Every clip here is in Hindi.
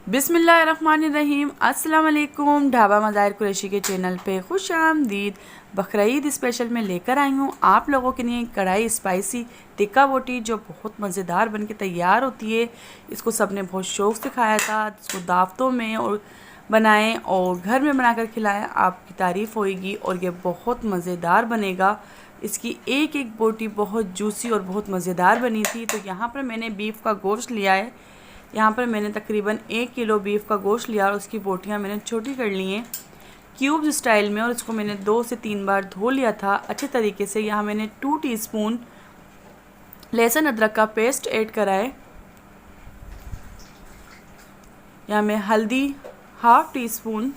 बिस्मिल्लाहिर्रहमानिर्रहीम। अस्सलाम वालेकुम। ढाबा मज़ाहिर कुरैशी के चैनल पे खुश आमदीद। बकरीद स्पेशल में लेकर आई हूँ आप लोगों के लिए कढ़ाई स्पाइसी टिक्का बोटी, जो बहुत मज़ेदार बन के तैयार होती है। इसको सब ने बहुत शौक़ से खाया था। इसको दावतों में और बनाएं और घर में बनाकर खिलाएं, आपकी तारीफ़ होएगी और ये बहुत मज़ेदार बनेगा। इसकी एक एक बोटी बहुत जूसी और बहुत मज़ेदार बनी थी। तो यहाँ पर मैंने बीफ का गोश्त लिया है। यहाँ पर मैंने तकरीबन 1 किलो बीफ का गोश्त लिया और उसकी बोटियाँ मैंने छोटी कर ली हैं क्यूब्स स्टाइल में, और इसको मैंने 2 से 3 बार धो लिया था अच्छे तरीके से। यहाँ मैंने 2 टीस्पून लहसुन अदरक का पेस्ट ऐड करा है। यहाँ मैं हल्दी हाफ़ टी स्पून,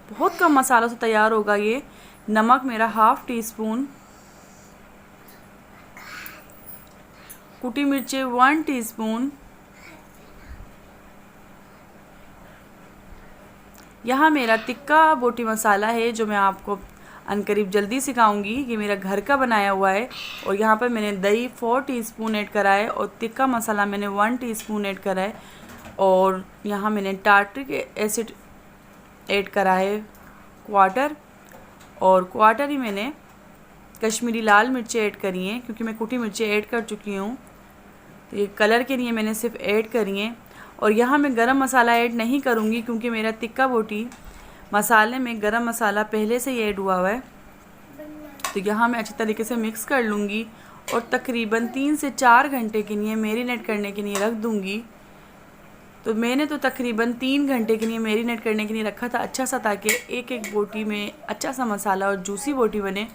बहुत कम मसालों से तैयार होगा ये। नमक मेरा हाफ़ टी स्पून, कुटी मिर्चें 1 टीस्पून। यहाँ मेरा टिक्का बोटी मसाला है जो मैं आपको अनकरीब जल्दी सिखाऊंगी। ये मेरा घर का बनाया हुआ है। और यहाँ पर मैंने दही 4 टीस्पून ऐड करा है और टिक्का मसाला मैंने 1 टीस्पून ऐड करा है। और यहाँ मैंने टार्ट्रिक एसिड ऐड करा है क्वार्टर, और क्वार्टर ही मैंने कश्मीरी लाल मिर्चें ऐड करी हैं, क्योंकि मैं कुटी मिर्चें ऐड कर चुकी हूँ। तो ये कलर के लिए मैंने सिर्फ ऐड करी हैं। और यहाँ मैं गरम मसाला ऐड नहीं करूँगी, क्योंकि मेरा टिक्का बोटी मसाले में गरम मसाला पहले से ही ऐड हुआ है। तो यहाँ मैं अच्छी तरीके से मिक्स कर लूँगी और तकरीबन 3 से 4 घंटे के लिए मैरिनेट करने के लिए रख दूँगी। तो मैंने तो तकरीबन 3 घंटे के लिए मैरिनेट करने के लिए रखा था अच्छा सा, ताकि एक एक बोटी में अच्छा सा मसाला और जूसी बोटी बने।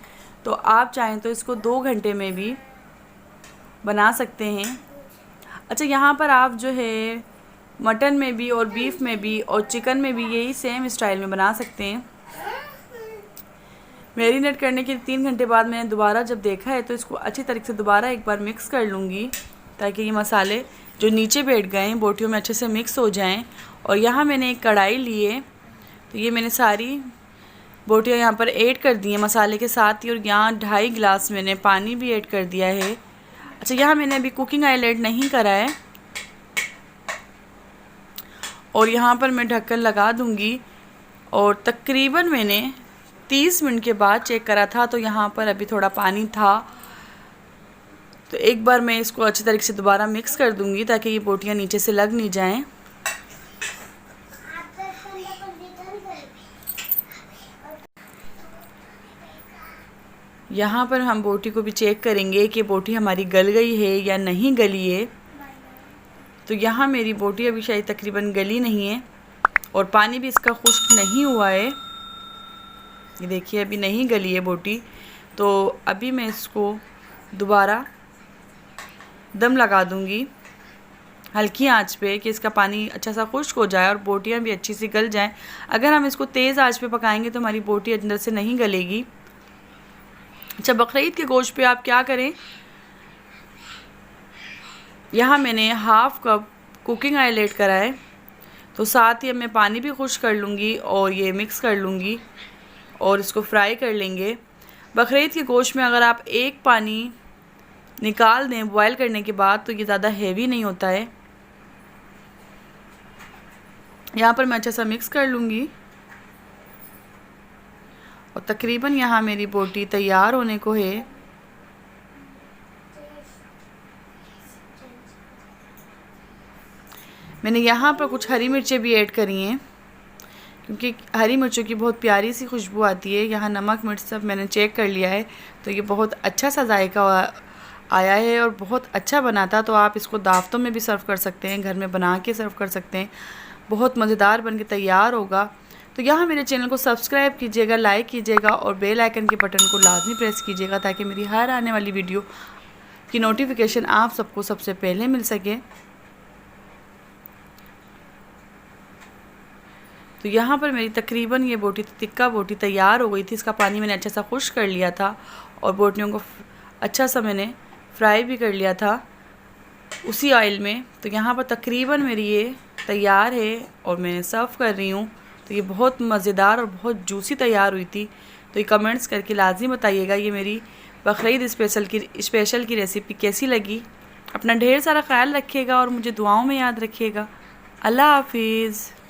तो आप चाहें तो इसको 2 घंटे में भी बना सकते हैं। अच्छा, यहाँ पर आप जो है मटन में भी और बीफ में भी और चिकन में भी यही सेम स्टाइल में बना सकते हैं। मैरिनेट करने के 3 घंटे बाद मैंने दोबारा जब देखा है तो इसको अच्छी तरीके से दोबारा एक बार मिक्स कर लूँगी, ताकि ये मसाले जो नीचे बैठ गए हैं बोटियों में अच्छे से मिक्स हो जाएं। और यहाँ मैंने एक कढ़ाई ली है, तो ये मैंने सारी बोटियाँ यहाँ पर ऐड कर दी हैं मसाले के साथ ही। और यहाँ 2.5 गिलास मैंने पानी भी ऐड कर दिया है। अच्छा, यहाँ मैंने अभी कुकिंग ऑयल ऐड नहीं करा है। और यहाँ पर मैं ढक्कन लगा दूँगी। और तकरीबन मैंने 30 मिनट के बाद चेक करा था, तो यहाँ पर अभी थोड़ा पानी था। तो एक बार मैं इसको अच्छी तरीके से दोबारा मिक्स कर दूँगी, ताकि ये बोटियाँ नीचे से लग नहीं जाएं। यहाँ पर हम बोटी को भी चेक करेंगे कि बोटी हमारी गल गई है या नहीं गली है। तो यहाँ मेरी बोटी अभी शायद तकरीबन गली नहीं है और पानी भी इसका खुश्क नहीं हुआ है। ये देखिए, अभी नहीं गली है बोटी। तो अभी मैं इसको दोबारा दम लगा दूँगी हल्की आंच पे, कि इसका पानी अच्छा सा खुश्क हो जाए और बोटियाँ भी अच्छी सी गल जाएं। अगर हम इसको तेज़ आंच पे पकाएंगे तो हमारी बोटी अंदर से नहीं गलेगी। अच्छा, बकरीद के गोश्त पे आप क्या करें, यहाँ मैंने half cup cooking oil add करा है। तो साथ ही अब मैं पानी भी खुश कर लूँगी और ये मिक्स कर लूँगी और इसको फ्राई कर लेंगे। बकरीद के गोश्त में अगर आप एक पानी निकाल दें बॉयल करने के बाद, तो ये ज़्यादा हेवी नहीं होता है। यहाँ पर मैं अच्छा सा मिक्स कर लूँगी और तकरीबन यहाँ मेरी बोटी तैयार होने को है। मैंने यहाँ पर कुछ हरी मिर्चें भी ऐड करी हैं, क्योंकि हरी मिर्चों की बहुत प्यारी सी खुशबू आती है। यहाँ नमक मिर्च सब मैंने चेक कर लिया है, तो ये बहुत अच्छा सा जायका आया है और बहुत अच्छा बना था। तो आप इसको दावतों में भी सर्व कर सकते हैं, घर में बना के सर्व कर सकते हैं। बहुत मज़ेदार बन के तैयार होगा। तो यहाँ मेरे चैनल को सब्सक्राइब कीजिएगा, लाइक कीजिएगा और बेल आइकन के बटन को लाजमी प्रेस कीजिएगा, ताकि मेरी हर आने वाली वीडियो की नोटिफिकेशन आप सबको सबसे पहले मिल सके। तो यहाँ पर मेरी तकरीबन ये बोटी टिक्का बोटी तैयार हो गई थी। इसका पानी मैंने अच्छा सा खुश्क कर लिया था और बोटियों को अच्छा सा मैंने फ्राई भी कर लिया था उसी ऑयल में। तो यहाँ पर तकरीबन मेरी ये तैयार है और मैं सर्व कर रही हूँ। तो ये बहुत मज़ेदार और बहुत जूसी तैयार हुई थी। तो ये कमेंट्स करके लाजमी बताइएगा ये मेरी बकरीद स्पेशल की रेसिपी कैसी लगी। अपना ढेर सारा ख्याल रखिएगा और मुझे दुआओं में याद रखिएगा। अल्लाह हाफिज़।